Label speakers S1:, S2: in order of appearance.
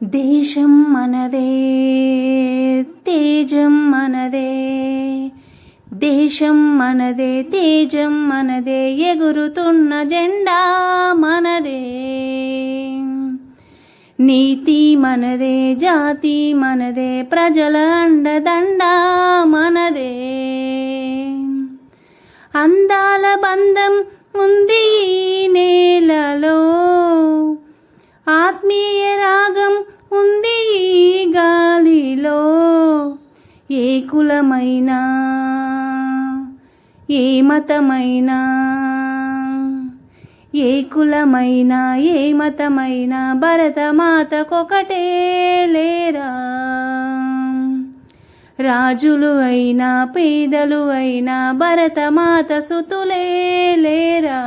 S1: దేశం మనదే, తేజం మనదే. దేశం మనదే, తేజం మనదే, ఎగురుతున్న జెండా మనదే. నీతి మనదే, జాతి మనదే, ప్రజల అండదండ మనదే. అందాల బంధం ఉంది ఈ నేలలో, ఆత్మీయ రాగం ఉంది ఈ గాలిలో. ఏ కులమైనా, ఏ మతమైనా, ఏ కులమైనా, ఏ మతమైనా భరతమాతకొకటే లేరా. రాజులు అయినా పేదలు అయినా భరతమాత సుతులే లేరా.